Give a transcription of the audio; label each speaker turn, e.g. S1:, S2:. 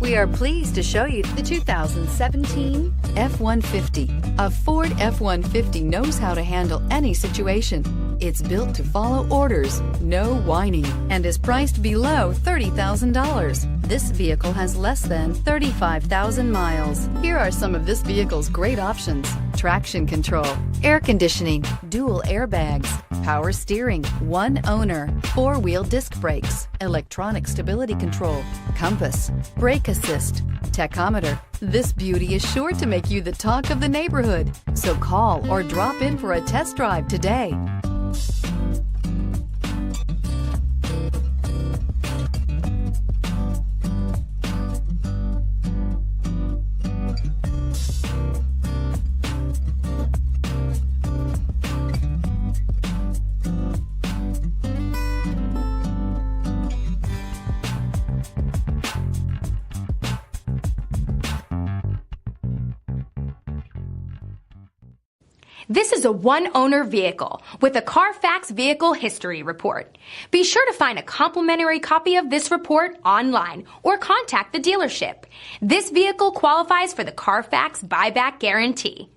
S1: We are pleased to show you the 2017 F-150. A Ford F-150 knows how to handle any situation. It's built to follow orders, no whining, and is priced below $30,000. This vehicle has less than 35,000 miles. Here are some of this vehicle's great options: traction control, air conditioning, dual airbags, power steering, one owner, four-wheel disc brakes, electronic stability control, compass, brake assist, tachometer. This beauty is sure to make you the talk of the neighborhood. So call or drop in for a test drive today.
S2: This is a one-owner vehicle with a Carfax Vehicle History Report. Be sure to find a complimentary copy of this report online or contact the dealership. This vehicle qualifies for the Carfax Buyback Guarantee.